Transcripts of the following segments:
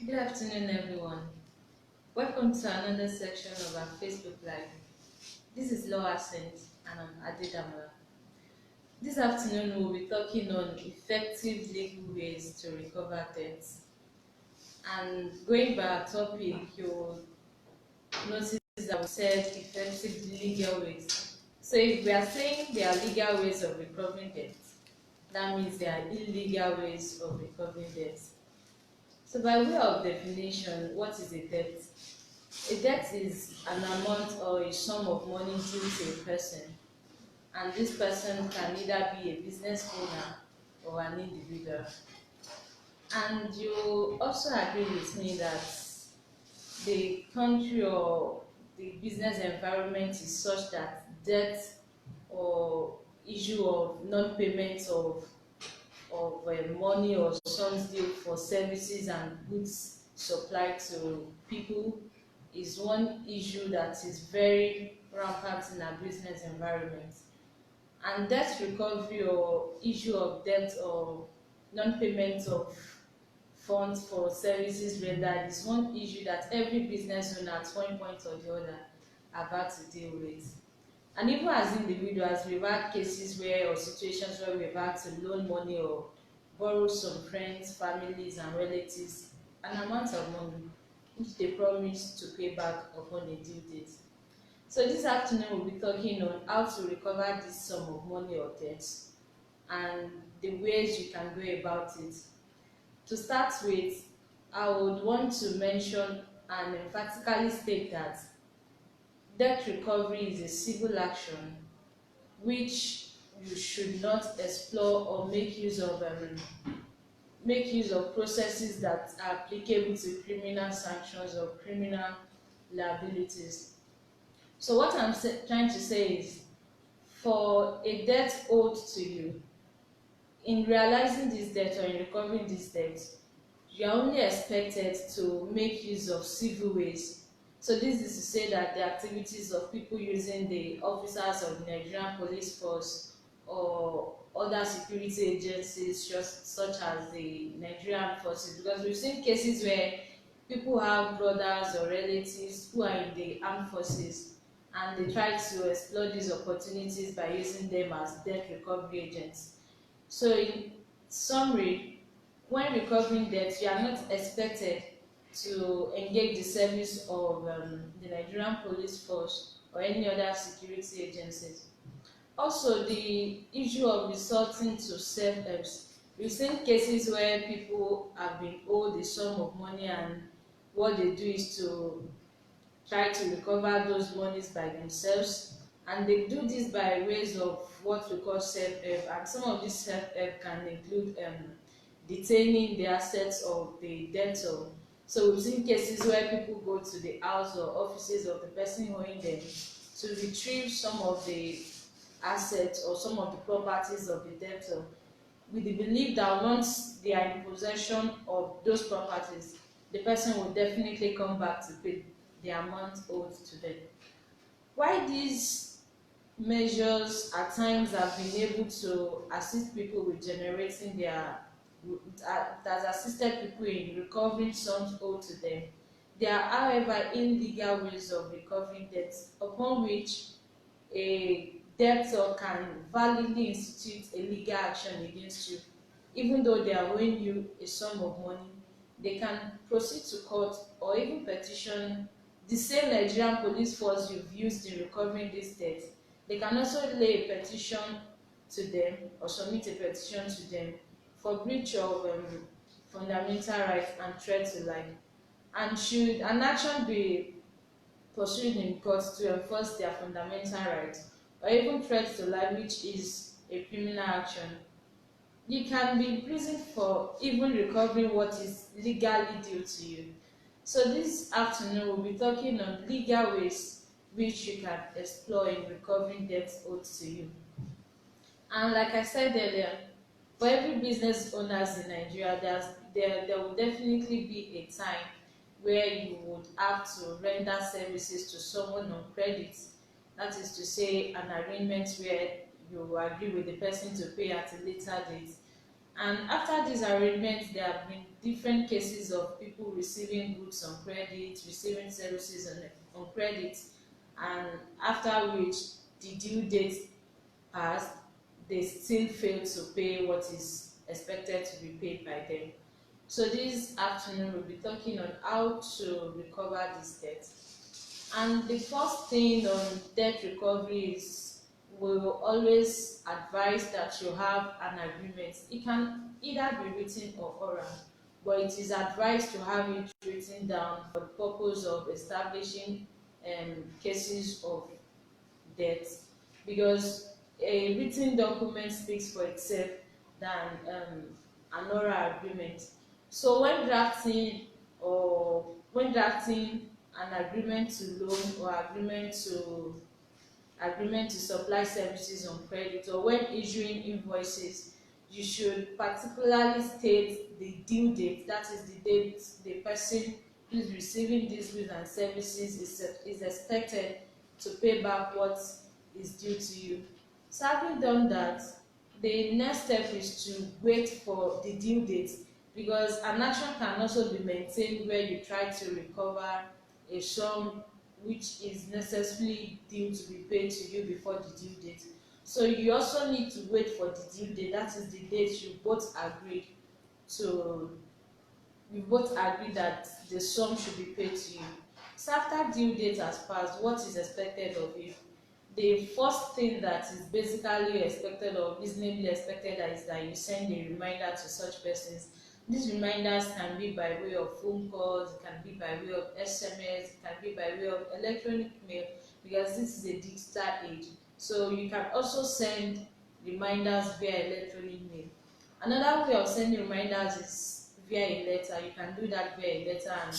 Good afternoon, everyone. Welcome to another section of our Facebook Live. This is Law Ascent, and I'm Adedamola. This afternoon, we'll be talking on effective legal ways to recover debts. And going by our topic, you'll notice that we said effective legal ways. So, if we are saying there are legal ways of recovering debt, that means there are illegal ways of recovering debt. So, by way of definition, what is a debt? A debt is an amount or a sum of money due to a person, and this person can either be a business owner or an individual. And you also agree with me that the country or the business environment is such that debt or issue of non-payment of money or sums due for services and goods supplied to people is one issue that is very rampant in our business environment. And debt recovery or issue of debt or non-payment of funds for services rendered is one issue that every business owner at one point or the other are about to deal with. And even as individuals, we've had cases where or situations where we've had to loan money or borrow some friends, families, and relatives an amount of money which they promise to pay back upon a due date. So this afternoon we'll be talking on how to recover this sum of money or debt and the ways you can go about it. To start with, I would want to mention and emphatically state that debt recovery is a civil action which you should not explore or make use of processes that are applicable to criminal sanctions or criminal liabilities. So what I'm trying to say is, for a debt owed to you, in realizing this debt or in recovering this debt, you are only expected to make use of civil ways. So this is to say that the activities of people using the officers of the Nigerian police force or other security agencies just such as the Nigerian forces, because we've seen cases where people have brothers or relatives who are in the armed forces and they try to explore these opportunities by using them as debt recovery agents. So in summary, when recovering debt, you are not expected to engage the service of the Nigerian police force or any other security agencies. Also, the issue of resorting to self-helps. We've seen cases where people have been owed a sum of money and what they do is to try to recover those monies by themselves, and they do this by ways of what we call self-help, and some of this self-help can include detaining the assets of the debtor. So we've seen cases where people go to the house or offices of the person owing them to retrieve some of the assets or some of the properties of the debtor, with the belief that once they are in possession of those properties, the person will definitely come back to pay the amount owed to them. Why these measures at times have been able to assist people with generating their has assisted people in recovering sums owed to them. There are, however, illegal ways of recovering debts upon which a debtor can validly institute a legal action against you. Even though they are owing you a sum of money, they can proceed to court or even petition the same Nigerian police force you've used in recovering this debt. They can also lay a petition to them or submit a petition to them for breach of fundamental rights and threat to life. And should an action be pursued in court to enforce their fundamental rights or even threat to life, which is a criminal action, you can be imprisoned for even recovering what is legally due to you. So this afternoon we'll be talking on legal ways which you can explore in recovering debts owed to you. And like I said earlier, for every business owners in Nigeria, there will definitely be a time where you would have to render services to someone on credit. That is to say, an arrangement where you agree with the person to pay at a later date. And after these arrangements, there have been different cases of people receiving goods on credit, receiving services on credit, and after which the due date passed, they still fail to pay what is expected to be paid by them. So this afternoon we'll be talking on how to recover this debt. And the first thing on debt recovery is we will always advise that you have an agreement. It can either be written or oral, but it is advised to have it written down for the purpose of establishing cases of debt, because a written document speaks for itself than an oral agreement. So when drafting an agreement to loan or agreement to supply services on credit, or when issuing invoices, you should particularly state the due date, that is the date the person who is receiving these goods and services is expected to pay back what is due to you. So having done that, the next step is to wait for the due date, because an action can also be maintained where you try to recover a sum which is necessarily due to be paid to you before the due date. So you also need to wait for the due date, that is the date to you both agree that the sum should be paid to you. So after due date has passed, what is expected of you? The first thing that is basically expected or reasonably expected is that you send a reminder to such persons. These reminders can be by way of phone calls, it can be by way of SMS, it can be by way of electronic mail, because this is a digital age. So you can also send reminders via electronic mail. Another way of sending reminders is via a letter. You can do that via a letter, and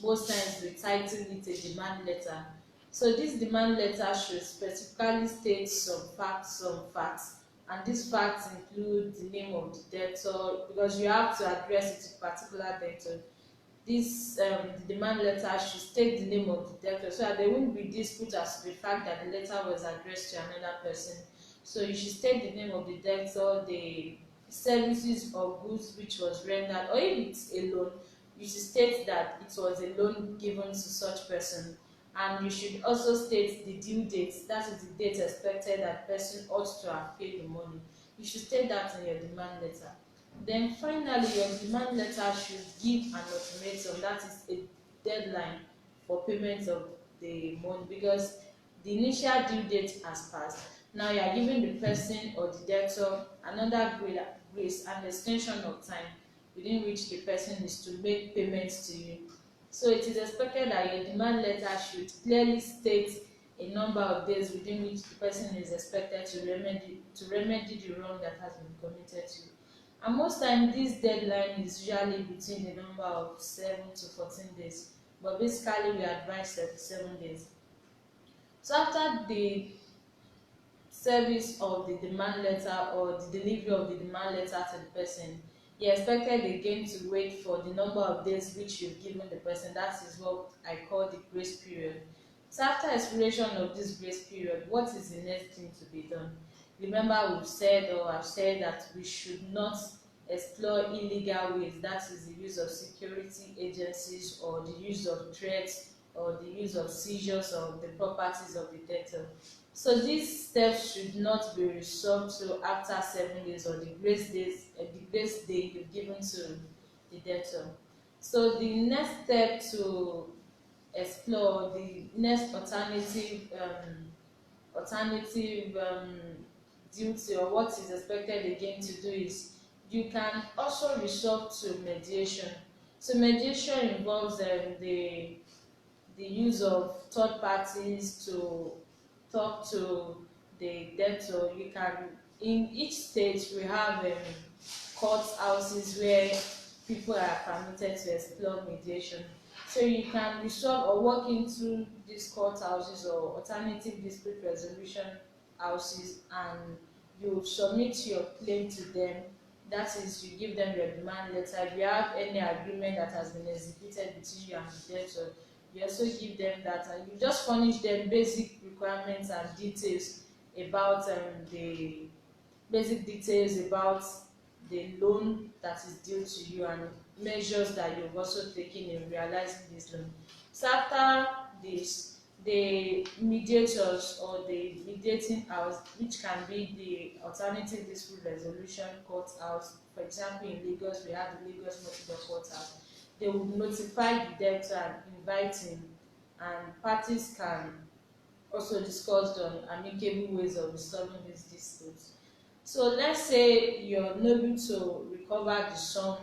most times we title it a demand letter. So this demand letter should specifically state some facts, and these facts include the name of the debtor, because you have to address it to a particular debtor. This the demand letter should state the name of the debtor, so that there won't be dispute as to the fact that the letter was addressed to another person. So you should state the name of the debtor, the services or goods which was rendered, or if it's a loan, you should state that it was a loan given to such person. And you should also state the due date, that is the date expected that person ought to have paid the money. You should state that in your demand letter. Then finally, your demand letter should give an ultimatum, that is a deadline for payment of the money, because the initial due date has passed. Now you are giving the person or the debtor another grace and extension of time within which the person is to make payments to you. So it is expected that your demand letter should clearly state a number of days within which the person is expected to remedy the wrong that has been committed to you. And most times this deadline is usually between the number of 7 to 14 days, but basically we advise 37 days. So after the service of the demand letter or the delivery of the demand letter to the person, you're expected again to wait for the number of days which you've given the person. That is what I call the grace period. So after expiration of this grace period, what is the next thing to be done? Remember, I've said that we should not explore illegal ways, that is the use of security agencies or the use of threats or the use of seizures of the properties of the debtor. So these steps should not be resolved till after 7 days or the grace day you've given to the debtor. So the next step to explore, the next alternative duty, or what is expected again to do, is you can also resort to mediation. So mediation involves the use of third parties to talk to the debtor. You can, in each state we have court houses where people are permitted to explore mediation. So you can resolve or walk into these court houses or alternative dispute resolution houses, and you submit your claim to them. That is, you give them your demand letter. If you have any agreement that has been executed between you and the debtor, you also give them that, and you just furnish them basic requirements and details about the basic details about the loan that is due to you and measures that you've also taken in realizing this loan. So after this, the mediators or the mediating house, which can be the alternative dispute resolution court house, for example in Lagos we have the Lagos Multiple Court House, they will notify the debtor and invite him, and parties can also discuss on amicable ways of resolving these disputes. So let's say you're unable to recover the sum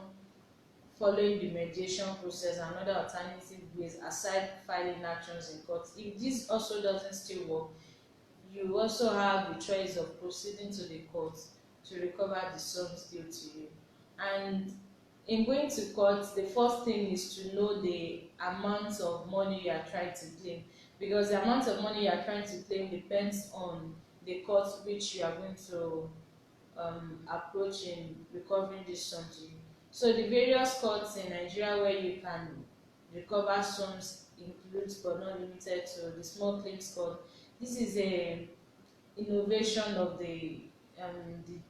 following the mediation process and other alternative ways aside filing actions in court. If this also doesn't still work, you also have the choice of proceeding to the court to recover the sums due to you. And in going to court, the first thing is to know the amount of money you are trying to claim, because the amount of money you are trying to claim depends on the court which you are going to approach in recovering this sum to you. So the various courts in Nigeria where you can recover sums includes but not limited to the small claims court. This is a innovation of the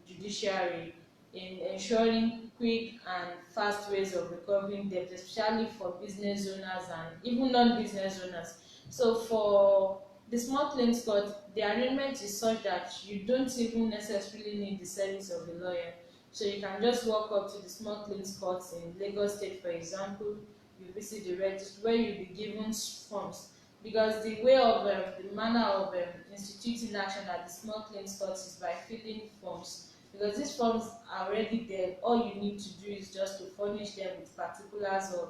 judiciary in ensuring quick and fast ways of recovering debt, especially for business owners and even non-business owners. So for the small claims court, the arrangement is such that you don't even necessarily need the service of a lawyer. So you can just walk up to the small claims court in Lagos State, for example, you visit the registry where you'll be given forms, because the way of the manner of instituting action at the small claims court is by filling forms, because these forms are already there. All you need to do is just to furnish them with particulars of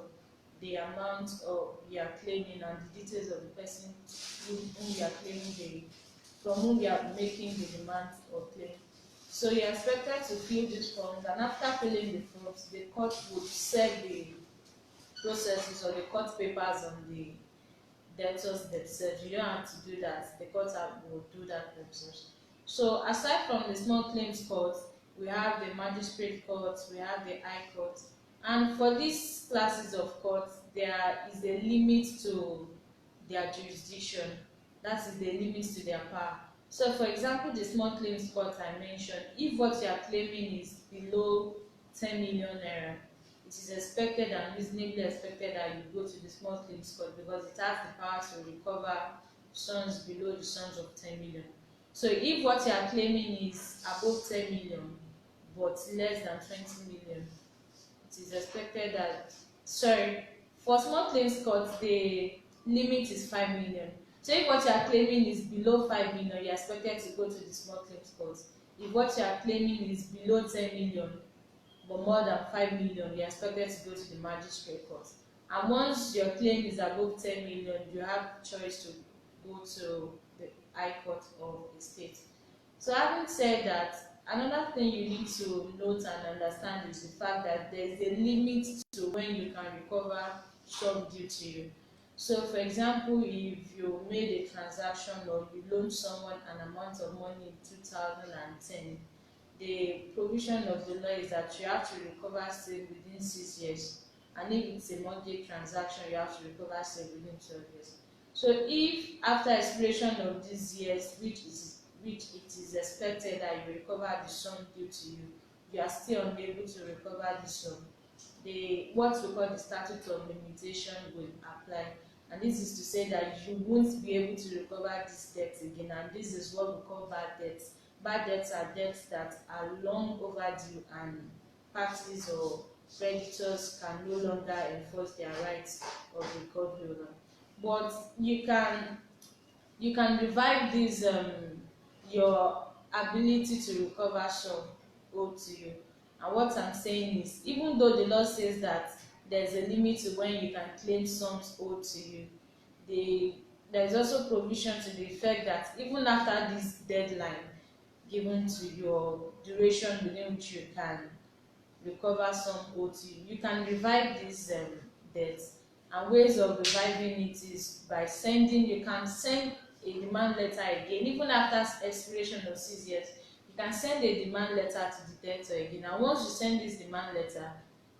the amount of you are claiming and the details of the person whom you are claiming, from whom you are making the demand or claim. So you are expected to fill these forms, and after filling the forms, the court would set the processes or the court papers on the debtors themselves. You don't have to do that. The court will do that themselves. So aside from the small claims court, we have the magistrate court, we have the high court, and for these classes of courts, there is a limit to their jurisdiction. That is the limit to their power. So for example, the small claims court I mentioned, if what you are claiming is below 10 million naira, it is expected and reasonably expected that you go to the small claims court, because it has the power to recover sums below the sums of 10 million. So if what you are claiming is above 10 million but less than 20 million, it is expected that, sorry, for small claims court the limit is 5 million. So if what you are claiming is below 5 million, you are expected to go to the small claims court. If what you are claiming is below 10 million but more than 5 million, you are expected to go to the magistrate court. And once your claim is above 10 million, you have choice to go to the high court of the state. So having said that, another thing you need to note and understand is the fact that there is a limit to when you can recover sum due to you. So for example, if you made a transaction or you loaned someone an amount of money in 2010, the provision of the law is that you have to recover same within 6 years, and if it's a mortgage transaction, you have to recover same within 12 years. So if after expiration of these years, which it is expected that you recover the sum due to you, you are still unable to recover the sum, what we call the statute of limitation will apply, and this is to say that you won't be able to recover this debt again, and this is what we call bad debts. Bad debts are debts that are long overdue and parties or creditors can no longer enforce their rights of recovery over. But you can revive this your ability to recover sum owed to you. And what I'm saying is, even though the law says that there's a limit to when you can claim sums owed to you, there is also provision to the effect that even after this deadline given to your duration within which you can recover some owed to you, you can revive this debt. And ways of reviving it is by you can send a demand letter again, even after expiration of 6 years. You can send a demand letter to the debtor again, and once you send this demand letter,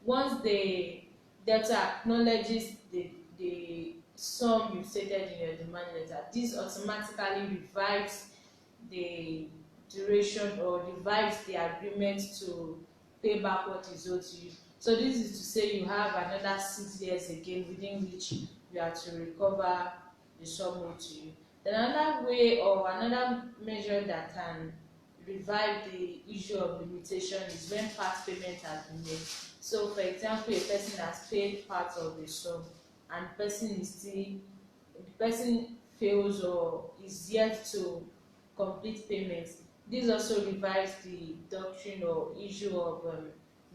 once the debtor acknowledges the sum you stated in your demand letter, this automatically revives the duration or revives the agreement to pay back what is owed to you. So this is to say you have another 6 years again within which you are to recover the sum owed to you. Then another way or another measure that can revive the issue of limitation is when part payment has been made. So for example, a person has paid part of the sum and the person fails or is yet to complete payment. This also revives the doctrine or issue of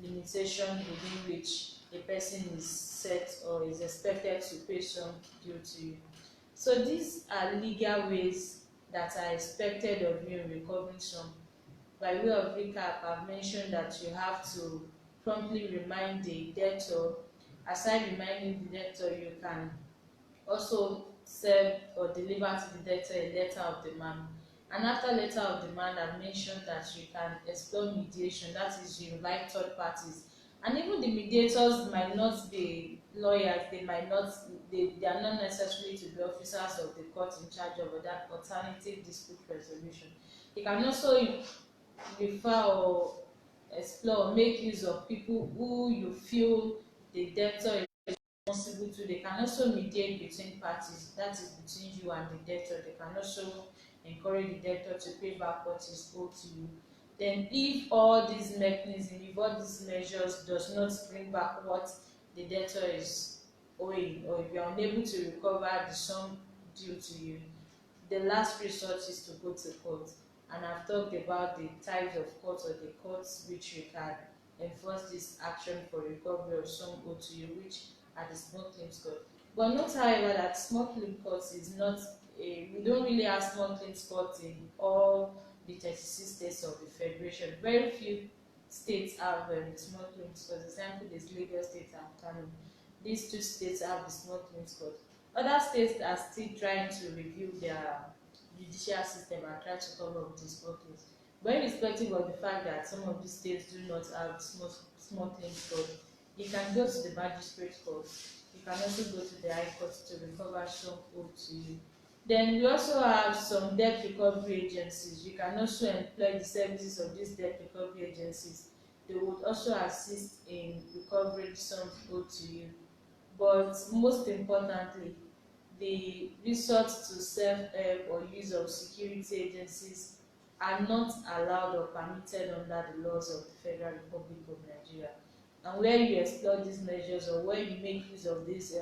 limitation within which a person is set or is expected to pay some due to you. So these are legal ways that are expected of you in recovering some. By way of recap, I've mentioned that you have to promptly remind the debtor. Aside reminding the debtor, you can also serve or deliver to the debtor a letter of demand. And after letter of demand, I mentioned that you can explore mediation, that is, you invite third parties. And even the mediators might not be lawyers, they are not necessarily to be officers of the court in charge of that alternative dispute resolution. You can also refer or explore, make use of people who you feel the debtor responsible to. They can also mediate between parties, that is between you and the debtor. They can also encourage the debtor to pay back what is owed to you. Then if all these mechanisms, if all these measures does not bring back what the debtor is owing, or if you are unable to recover the sum due to you, the last resort is to go to court. And I've talked about the types of courts or the courts which you can enforce this action for recovery of sum owed to you, which are the small claims court. But note, however, that small claim court is not we don't really have small claims court in all the 36 states of the federation. Very few states have small claims court. For example, there's Lagos State and Kano. These two states have the small claims court. Other states are still trying to review their judicial system and try to cover up these small claims. But irrespective of the fact that some of these states do not have small claims court, you can go to the magistrate court. You can also go to the high court to recover some owed to you. Then we also have some debt recovery agencies. You can also employ the services of these debt recovery agencies. They would also assist in recovering some owed to you. But most importantly, the resort to self-help or use of security agencies are not allowed or permitted under the laws of the Federal Republic of Nigeria. And where you explore these measures or where you make use of these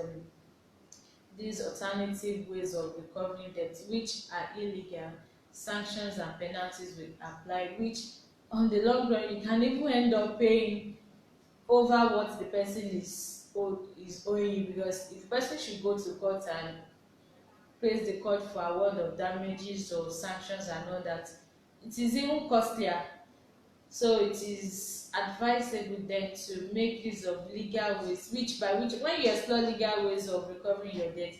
alternative ways of recovering debt which are illegal, sanctions and penalties will apply, which on the long run you can even end up paying over what the person is owing you, because if the person should go to court and praise the court for award of damages or sanctions and all that, it is even costlier. So it is advisable then to make use of legal ways, which when you explore legal ways of recovering your debt,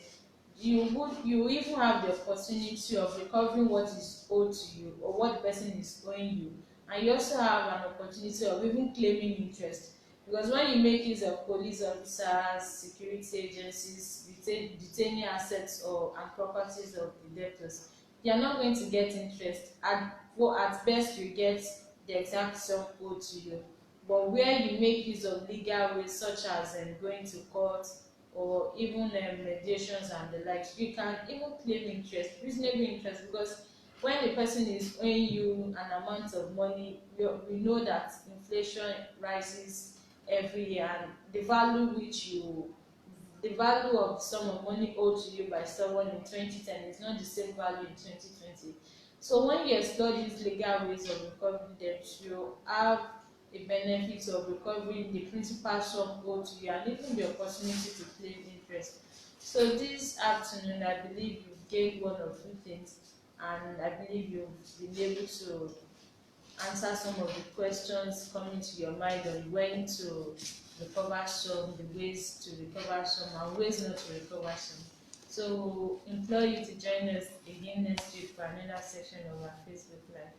you even have the opportunity of recovering what is owed to you or what the person is owing you, and you also have an opportunity of even claiming interest, because when you make use of police officers, security agencies, detaining assets and properties of the debtors, you are not going to get interest. At best you get the exact sum owed to you. But where you make use of legal ways such as going to court or even mediations and the likes, you can even claim interest, reasonable interest, because when the person is owing you an amount of money, we know that inflation rises every year, and the value of the sum of money owed to you by someone in 2010 is not the same value in 2020. So when you explore these legal ways of recovering debt, you have a benefit of recovering the principal sum owed to you and even the opportunity to claim interest. So this afternoon, I believe you've gained one or two things, and I believe you've been able to answer some of the questions coming to your mind on when to recover some, the ways to recover some, and ways not to recover some. So implore you to join us again next week for another session of our Facebook Live.